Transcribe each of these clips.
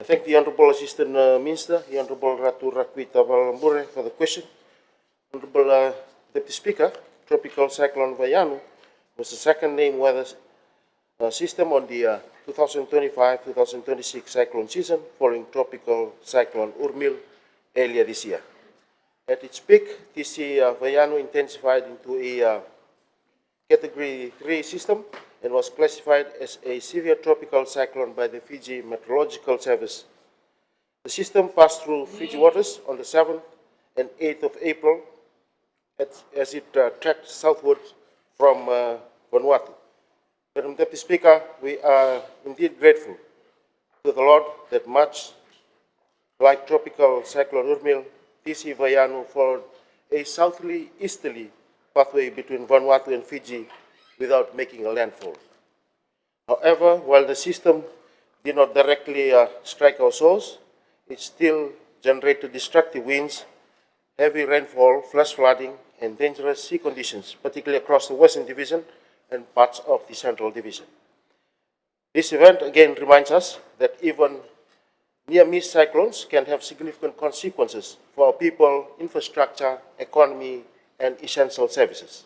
I thank the Honourable Assistant Minister, the Honourable Ratu Rakwita Valambure, for the question. Honourable Deputy Speaker, Tropical Cyclone Vaianu was the second named weather system on the 2025-2026 cyclone season, following Tropical Cyclone Urmil earlier this year. At its peak, TC Vaianu intensified into a Category 3 system and was classified as a severe tropical cyclone by the Fiji Meteorological Service. The system passed through Fiji waters on the 7th and 8th of April as it tracked southward from Vanuatu. Madam Deputy Speaker, we are indeed grateful to the Lord that much like Tropical Cyclone Urmil, TC Vaianu followed a southerly-easterly pathway between Vanuatu and Fiji without making a landfall. However, while the system did not directly strike our shores, it still generated destructive winds, heavy rainfall, flash flooding, and dangerous sea conditions, particularly across the Western Division and parts of the Central Division. This event again reminds us that even near-miss cyclones can have significant consequences for our people, infrastructure, economy, and essential services.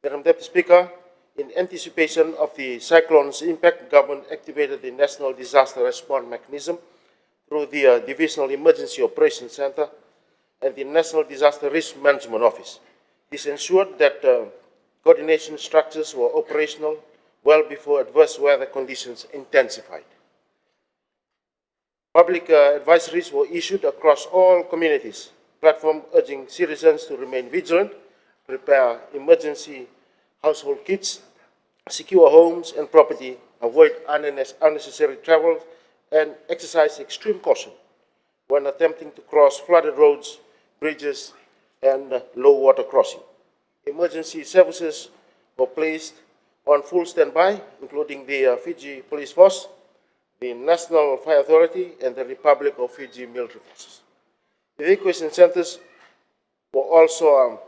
Madam Deputy Speaker, in anticipation of the cyclone's impact, government activated the National Disaster Response Mechanism through the Divisional Emergency Operations Center and the National Disaster Risk Management Office. This ensured that coordination structures were operational well before adverse weather conditions intensified. Public advisories were issued across all communities, platform urging citizens to remain vigilant, prepare emergency household kits, secure homes and property, avoid unnecessary travel, and exercise extreme caution when attempting to cross flooded roads, bridges, and low water crossing. Emergency services were placed on full standby, including the Fiji Police Force, the National Fire Authority, and the Republic of Fiji military forces. Evacuation centers were also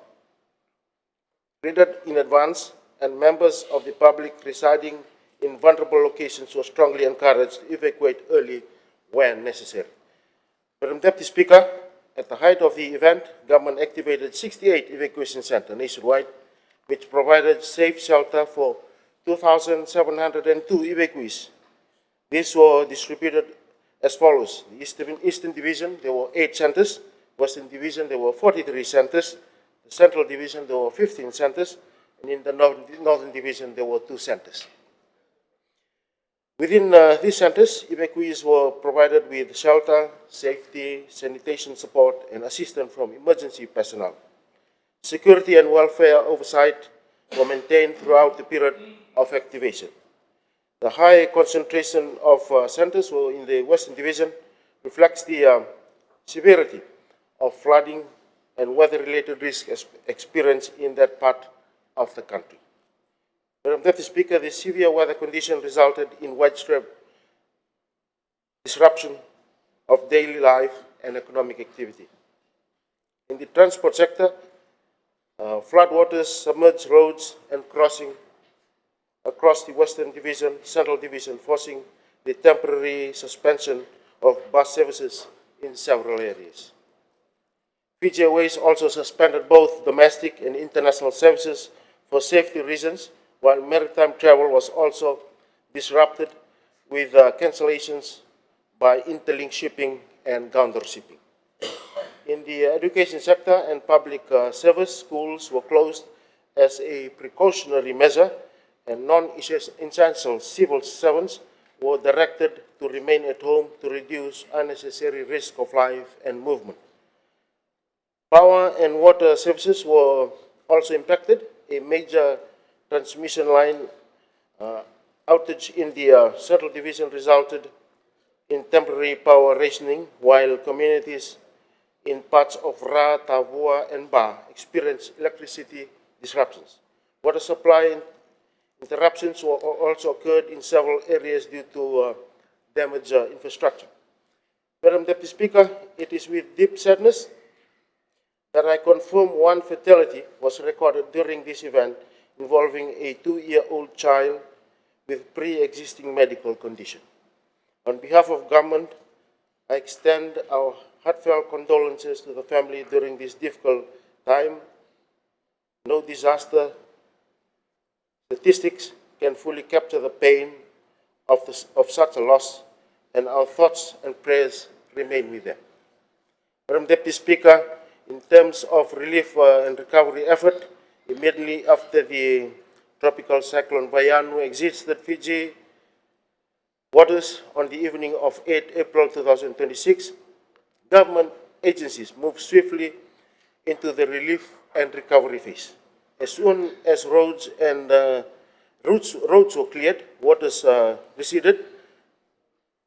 graded in advance, and members of the public residing in vulnerable locations were strongly encouraged to evacuate early when necessary. Madam Deputy Speaker, at the height of the event, government activated 68 evacuation centers nationwide, which provided safe shelter for 2,702 evacuees. These were distributed as follows. The Eastern Division, there were 8 centers. Western Division, there were 43 centers. The Central Division, there were 15 centers. And in the Northern Division, there were 2 centers. Within these centers, evacuees were provided with shelter, safety, sanitation support, and assistance from emergency personnel. Security and welfare oversight were maintained throughout the period of activation. The high concentration of centers were in the Western Division reflects the severity of flooding and weather-related risk experienced in that part of the country. Madam Deputy Speaker, the severe weather condition resulted in widespread disruption of daily life and economic activity. In the transport sector, floodwaters submerged roads and crossing across the Western Division, Central Division, forcing the temporary suspension of bus services in several areas. Fiji Airways also suspended both domestic and international services for safety reasons, while maritime travel was also disrupted with cancellations by interlink shipping and grounded shipping. In the education sector and public service, schools were closed as a precautionary measure, and non-essential civil servants were directed to remain at home to reduce unnecessary risk of life and movement. Power and water services were also impacted. A major transmission line outage in the Central Division resulted in temporary power rationing, while communities in parts of Ra, Tavua, and Ba experienced electricity disruptions. Water supply interruptions also occurred in several areas due to damaged infrastructure. Madam Deputy Speaker, it is with deep sadness that I confirm one fatality was recorded during this event involving a 2-year-old child with pre-existing medical condition. On behalf of government, I extend our heartfelt condolences to the family during this difficult time. No disaster statistics can fully capture the pain of such a loss, and our thoughts and prayers remain with them. Madam Deputy Speaker, in terms of relief and recovery effort, immediately after the Tropical Cyclone Vaianu exited Fiji waters on the evening of 8 April 2026, government agencies moved swiftly into the relief and recovery phase. As soon as roads were cleared, waters receded,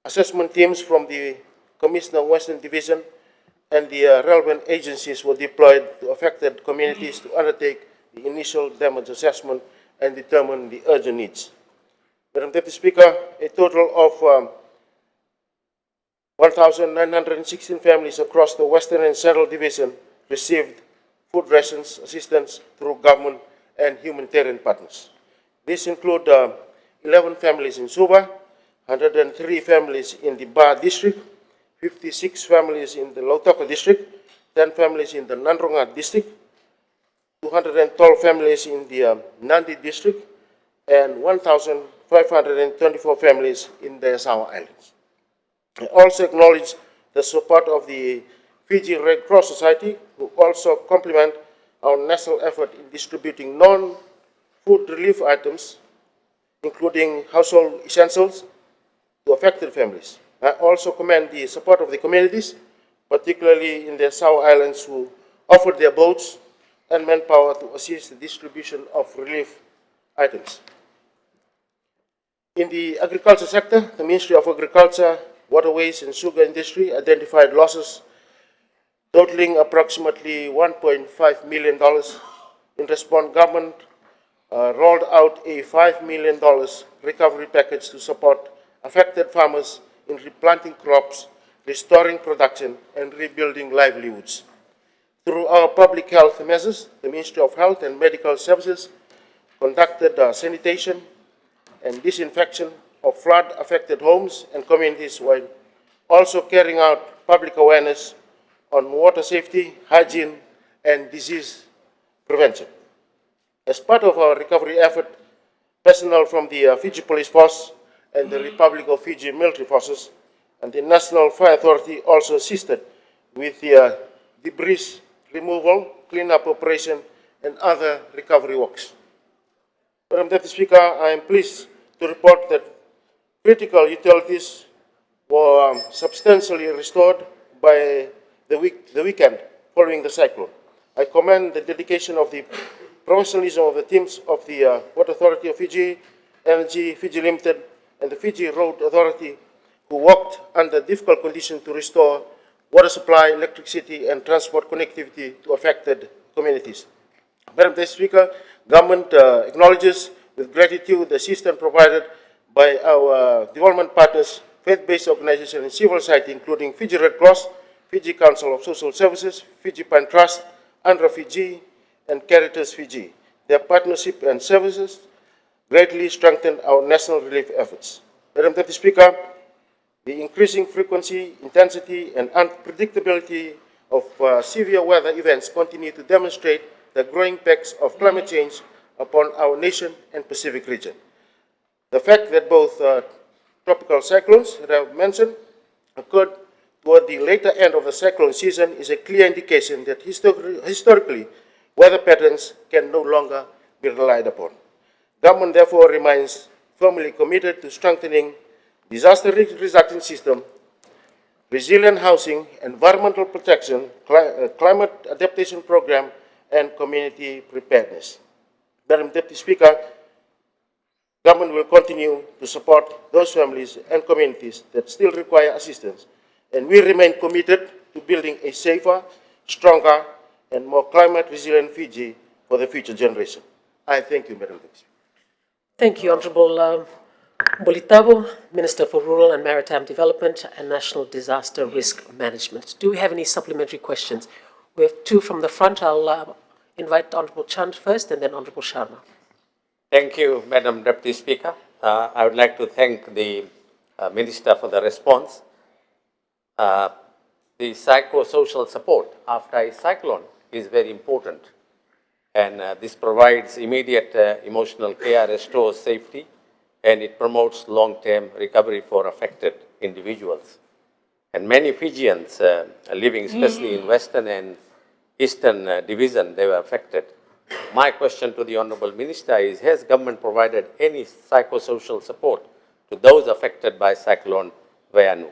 assessment teams from the Commissioner Western Division and the relevant agencies were deployed to affected communities to undertake the initial damage assessment and determine the urgent needs. Madam Deputy Speaker, a total of 1,916 families across the Western and Central Division received food rations assistance through government and humanitarian partners. These include 11 families in Suba, 103 families in the Ba district, 56 families in the Lautoka district, 10 families in the Nandronga district, 212 families in the Nandi district, and 1,524 families in the Samoa Islands. I also acknowledge the support of the Fiji Red Cross Society, who also complement our national effort in distributing non-food relief items, including household essentials, to affected families. I also commend the support of the communities, particularly in the Samoa Islands, who offered their boats and manpower to assist the distribution of relief items. In the agriculture sector, the Ministry of Agriculture, Waterways and Sugar Industry identified losses totaling approximately $1.5 million. In response, government rolled out a $5 million recovery package to support affected farmers in replanting crops, restoring production, and rebuilding livelihoods. Through our public health measures, the Ministry of Health and Medical Services conducted sanitation and disinfection of flood-affected homes and communities, while also carrying out public awareness on water safety, hygiene, and disease prevention. As part of our recovery effort, personnel from the Fiji Police Force and the Republic of Fiji military forces and the National Fire Authority also assisted with the debris removal, cleanup operation, and other recovery works. Madam Deputy Speaker, I am pleased to report that critical utilities were substantially restored by the weekend following the cyclone. I commend the dedication of the professionalism of the teams of the Water Authority of Fiji, Energy Fiji Limited, and the Fiji Road Authority, who worked under difficult conditions to restore water supply, electricity, and transport connectivity to affected communities. Madam Deputy Speaker, government acknowledges with gratitude the assistance provided by our development partners, faith-based organizations, and civil society, including Fiji Red Cross, Fiji Council of Social Services, Fiji Pine Trust, UNRWA Fiji, and Caritas Fiji. Their partnership and services greatly strengthened our national relief efforts. Madam Deputy Speaker, the increasing frequency, intensity, and unpredictability of severe weather events continue to demonstrate the growing impacts of climate change upon our nation and Pacific region. The fact that both tropical cyclones that I have mentioned occurred toward the later end of the cyclone season is a clear indication that historically weather patterns can no longer be relied upon. Government therefore remains firmly committed to strengthening disaster reduction system, resilient housing, environmental protection, climate adaptation program, and community preparedness. Madam Deputy Speaker, government will continue to support those families and communities that still require assistance, and we remain committed to building a safer, stronger, and more climate-resilient Fiji for the future generation. I thank you, Madam Deputy Speaker. Thank you, Honourable Bulitavu, Minister for Rural and Maritime Development and National Disaster Risk Management. Do we have any supplementary questions? We have two from the front. I'll invite Honourable Chand first and then Honourable Sharma. Thank you, Madam Deputy Speaker. I would like to thank the Minister for the response. the psychosocial support after a cyclone is very important. And this provides immediate emotional care, restores safety, and it promotes long-term recovery for affected individuals. And many Fijians living, especially in Western and Eastern Division, they were affected. My question to the Honourable Minister is, has government provided any psychosocial support to those affected by Cyclone Vaianu?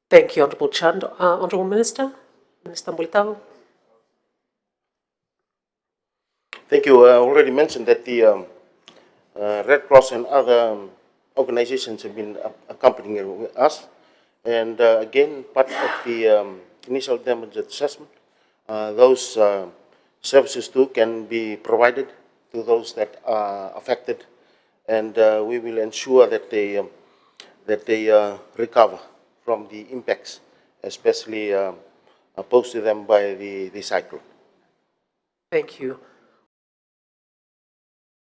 Thank you, Honourable Chand. Honourable Minister, Minister Bulitavu. Thank you. I already mentioned that the Red Cross and other organizations have been accompanying us. And again, part of the initial damage assessment, those services too can be provided to those that are affected, and we will ensure that they recover from the impacts, especially posed to them by the cyclone. Thank you.